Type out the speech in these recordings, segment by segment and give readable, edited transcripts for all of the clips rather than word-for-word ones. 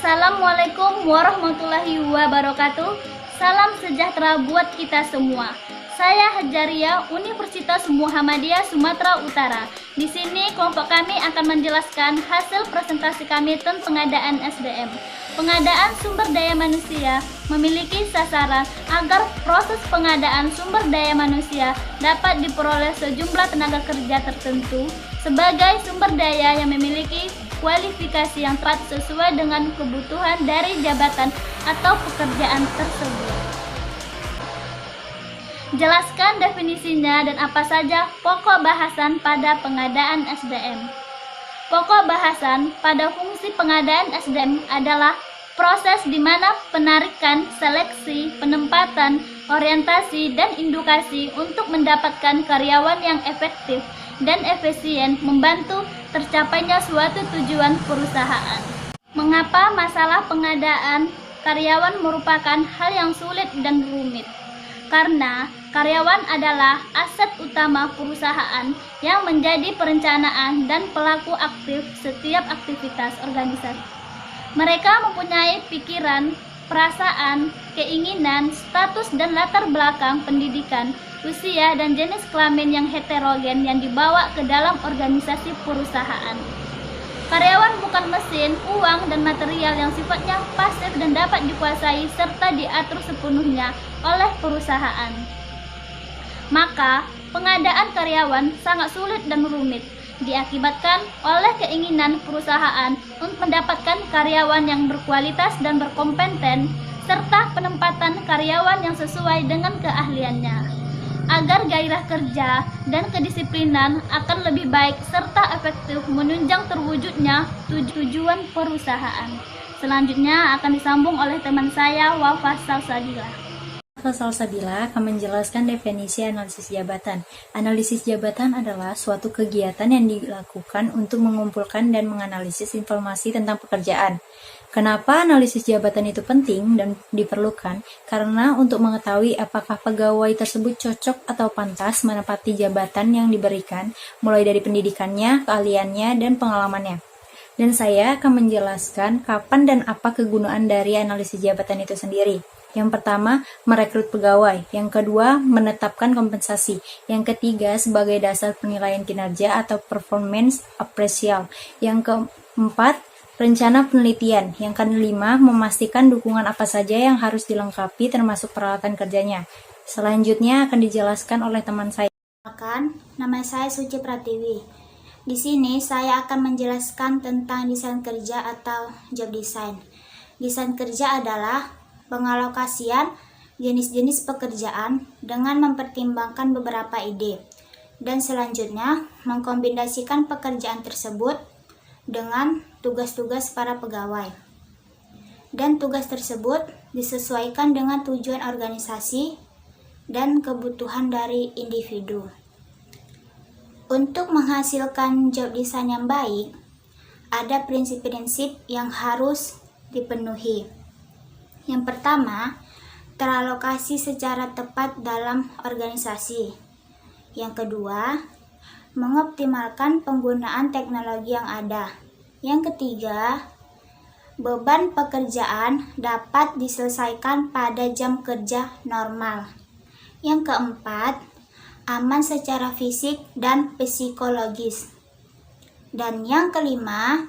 Assalamualaikum warahmatullahi wabarakatuh. Salam sejahtera buat kita semua. Saya Hajaria, Universitas Muhammadiyah Sumatera Utara. Di sini kelompok kami akan menjelaskan hasil presentasi kami tentang pengadaan SDM. Pengadaan sumber daya manusia memiliki sasaran agar proses pengadaan sumber daya manusia dapat diperoleh sejumlah tenaga kerja tertentu sebagai sumber daya yang memiliki kualifikasi yang tepat sesuai dengan kebutuhan dari jabatan atau pekerjaan tersebut. Jelaskan definisinya dan apa saja pokok bahasan pada pengadaan SDM. Pokok bahasan pada fungsi pengadaan SDM adalah proses di mana penarikan, seleksi, penempatan, orientasi, dan indukasi untuk mendapatkan karyawan yang efektif dan efisien membantu tercapainya suatu tujuan perusahaan. Mengapa masalah pengadaan karyawan merupakan hal yang sulit dan rumit? Karena karyawan adalah aset utama perusahaan yang menjadi perencanaan dan pelaku aktif setiap aktivitas organisasi. Mereka mempunyai pikiran, perasaan, keinginan, status dan latar belakang pendidikan, usia dan jenis kelamin yang heterogen yang dibawa ke dalam organisasi perusahaan. Karyawan bukan mesin, uang, dan material yang sifatnya pasif dan dapat dikuasai serta diatur sepenuhnya oleh perusahaan. Maka, pengadaan karyawan sangat sulit dan rumit, diakibatkan oleh keinginan perusahaan untuk mendapatkan karyawan yang berkualitas dan berkompeten, serta penempatan karyawan yang sesuai dengan keahliannya, agar gairah kerja dan kedisiplinan akan lebih baik serta efektif menunjang terwujudnya tujuan perusahaan. Selanjutnya akan disambung oleh teman saya, Wafa Salsabila. Salsabila akan menjelaskan definisi analisis jabatan. Analisis jabatan adalah suatu kegiatan yang dilakukan untuk mengumpulkan dan menganalisis informasi tentang pekerjaan. Kenapa analisis jabatan itu penting dan diperlukan? Karena untuk mengetahui apakah pegawai tersebut cocok atau pantas menempati jabatan yang diberikan, mulai dari pendidikannya, keahliannya, dan pengalamannya. Dan saya akan menjelaskan kapan dan apa kegunaan dari analisis jabatan itu sendiri. Yang pertama, merekrut pegawai. Yang kedua, menetapkan kompensasi. Yang ketiga, sebagai dasar penilaian kinerja atau performance appraisal. Yang keempat, rencana penelitian. Yang kelima, memastikan dukungan apa saja yang harus dilengkapi termasuk peralatan kerjanya. Selanjutnya akan dijelaskan oleh teman saya. Nama saya Suci Pratiwi. Di sini saya akan menjelaskan tentang desain kerja atau job design. Desain kerja adalah pengalokasian jenis-jenis pekerjaan dengan mempertimbangkan beberapa ide, dan selanjutnya mengkombinasikan pekerjaan tersebut dengan tugas-tugas para pegawai. Dan tugas tersebut disesuaikan dengan tujuan organisasi dan kebutuhan dari individu. Untuk menghasilkan job design yang baik, ada prinsip-prinsip yang harus dipenuhi. Yang pertama, teralokasi secara tepat dalam organisasi. Yang kedua, mengoptimalkan penggunaan teknologi yang ada. Yang ketiga, beban pekerjaan dapat diselesaikan pada jam kerja normal. Yang keempat, aman secara fisik dan psikologis. Dan yang kelima,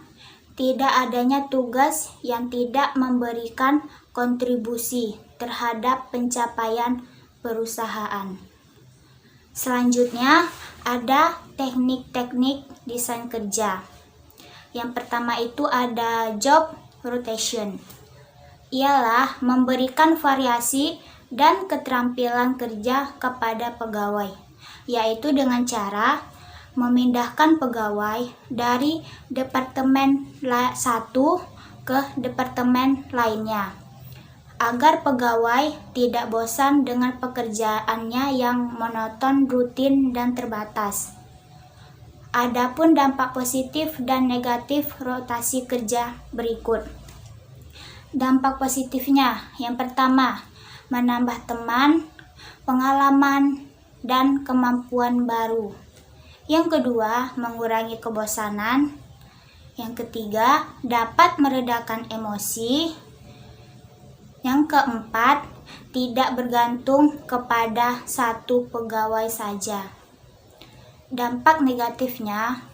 tidak adanya tugas yang tidak memberikan kontribusi terhadap pencapaian perusahaan. Selanjutnya, ada teknik-teknik desain kerja. Yang pertama itu ada job rotation. Ialah memberikan variasi dan keterampilan kerja kepada pegawai, yaitu dengan cara memindahkan pegawai dari departemen satu ke departemen lainnya, agar pegawai tidak bosan dengan pekerjaannya yang monoton, rutin, dan terbatas. Adapun dampak positif dan negatif rotasi kerja berikut. Dampak positifnya, yang pertama, menambah teman, pengalaman, dan kemampuan baru. Yang kedua, mengurangi kebosanan. Yang ketiga, dapat meredakan emosi. Yang keempat, tidak bergantung kepada satu pegawai saja. Dampak negatifnya,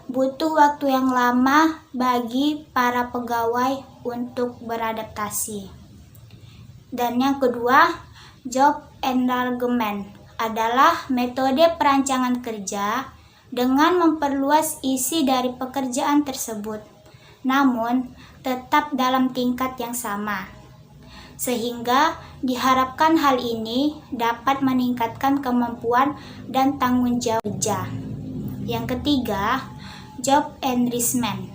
butuh waktu yang lama bagi para pegawai untuk beradaptasi. Dan yang kedua, job enlargement adalah metode perancangan kerja dengan memperluas isi dari pekerjaan tersebut, namun tetap dalam tingkat yang sama. Sehingga diharapkan hal ini dapat meningkatkan kemampuan dan tanggung jawab kerja. Yang ketiga, job enrichment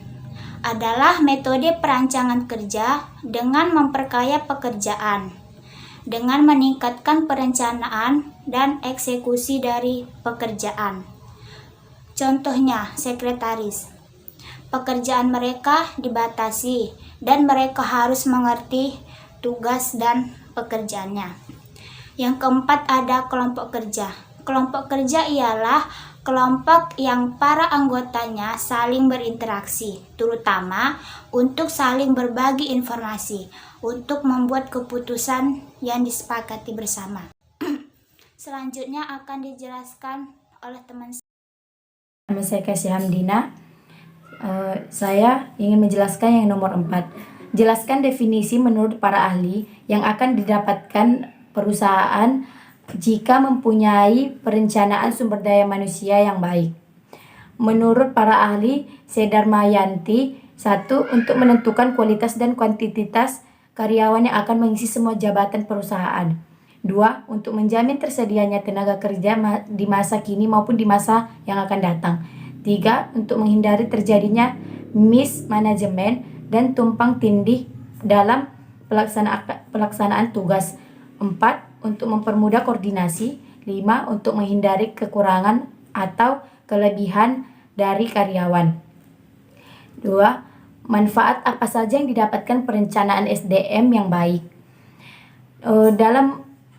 adalah metode perancangan kerja dengan memperkaya pekerjaan, dengan meningkatkan perencanaan dan eksekusi dari pekerjaan. Contohnya, sekretaris. Pekerjaan mereka dibatasi dan mereka harus mengerti tugas dan pekerjaannya. Yang keempat ada kelompok kerja. Kelompok kerja ialah kelompok yang para anggotanya saling berinteraksi, terutama untuk saling berbagi informasi, untuk membuat keputusan yang disepakati bersama. Selanjutnya akan dijelaskan oleh teman saya. Nama saya Kasih Hamdina. Saya ingin menjelaskan yang nomor 4. Jelaskan definisi menurut para ahli yang akan didapatkan perusahaan jika mempunyai perencanaan sumber daya manusia yang baik. Menurut para ahli, Sedarmayanti, 1. Untuk menentukan kualitas dan kuantitas karyawan yang akan mengisi semua jabatan perusahaan. 2. Untuk menjamin tersedianya tenaga kerja di masa kini maupun di masa yang akan datang. 3. Untuk menghindari terjadinya mismanagement dan tumpang tindih dalam pelaksanaan tugas. 4. Untuk mempermudah koordinasi. 5. Untuk menghindari kekurangan atau kelebihan dari karyawan. 2. Manfaat apa saja yang didapatkan perencanaan SDM yang baik?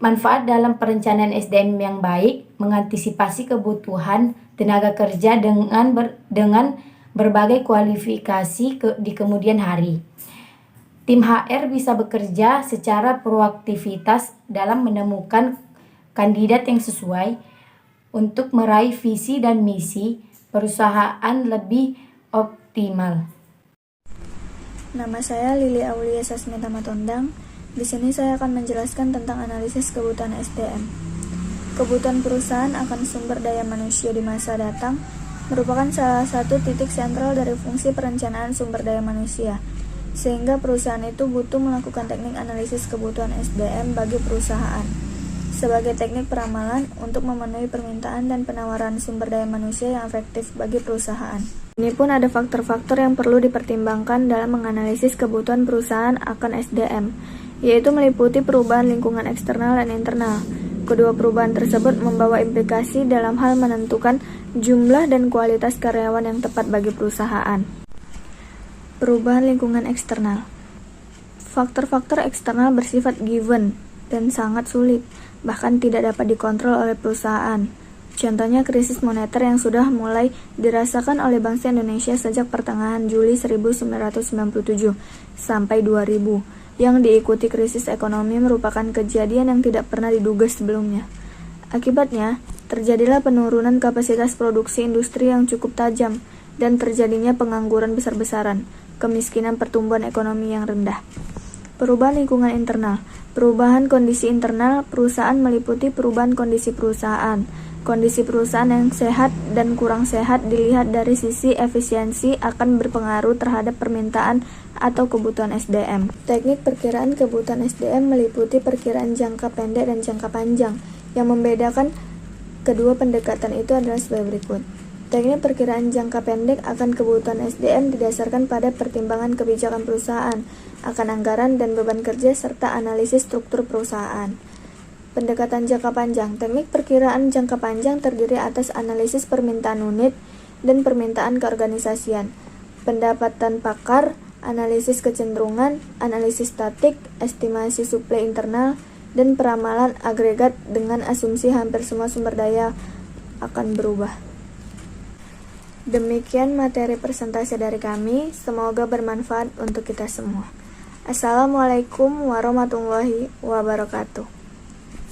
Manfaat dalam perencanaan SDM yang baik mengantisipasi kebutuhan tenaga kerja dengan berbagai kualifikasi di kemudian hari. Tim HR bisa bekerja secara proaktivitas dalam menemukan kandidat yang sesuai untuk meraih visi dan misi perusahaan lebih optimal. Nama saya Lili Aulia Sasmita Matondang. Di sini saya akan menjelaskan tentang analisis kebutuhan SDM. Kebutuhan perusahaan akan sumber daya manusia di masa datang merupakan salah satu titik sentral dari fungsi perencanaan sumber daya manusia, sehingga perusahaan itu butuh melakukan teknik analisis kebutuhan SDM bagi perusahaan sebagai teknik peramalan untuk memenuhi permintaan dan penawaran sumber daya manusia yang efektif bagi perusahaan. Ini pun ada faktor-faktor yang perlu dipertimbangkan dalam menganalisis kebutuhan perusahaan akan SDM, yaitu meliputi perubahan lingkungan eksternal dan internal. Kedua perubahan tersebut membawa implikasi dalam hal menentukan jumlah dan kualitas karyawan yang tepat bagi perusahaan. Perubahan lingkungan eksternal. Faktor-faktor eksternal bersifat given dan sangat sulit, bahkan tidak dapat dikontrol oleh perusahaan. Contohnya krisis moneter yang sudah mulai dirasakan oleh bangsa Indonesia sejak pertengahan Juli 1997 sampai 2000. Yang diikuti krisis ekonomi merupakan kejadian yang tidak pernah diduga sebelumnya. Akibatnya, terjadilah penurunan kapasitas produksi industri yang cukup tajam dan terjadinya pengangguran besar-besaran, kemiskinan, pertumbuhan ekonomi yang rendah. Perubahan lingkungan internal. Perubahan kondisi internal perusahaan meliputi perubahan kondisi perusahaan. Kondisi perusahaan yang sehat dan kurang sehat dilihat dari sisi efisiensi akan berpengaruh terhadap permintaan atau kebutuhan SDM. Teknik perkiraan kebutuhan SDM meliputi perkiraan jangka pendek dan jangka panjang. Yang membedakan kedua pendekatan itu adalah sebagai berikut. Teknik perkiraan jangka pendek akan kebutuhan SDM didasarkan pada pertimbangan kebijakan perusahaan, akan anggaran dan beban kerja serta analisis struktur perusahaan. Pendekatan jangka panjang. Teknik perkiraan jangka panjang terdiri atas analisis permintaan unit dan permintaan keorganisasian, pendapatan pakar, analisis kecenderungan, analisis statik, estimasi suplai internal, dan peramalan agregat dengan asumsi hampir semua sumber daya akan berubah. Demikian materi presentasi dari kami, semoga bermanfaat untuk kita semua. Assalamualaikum warahmatullahi wabarakatuh.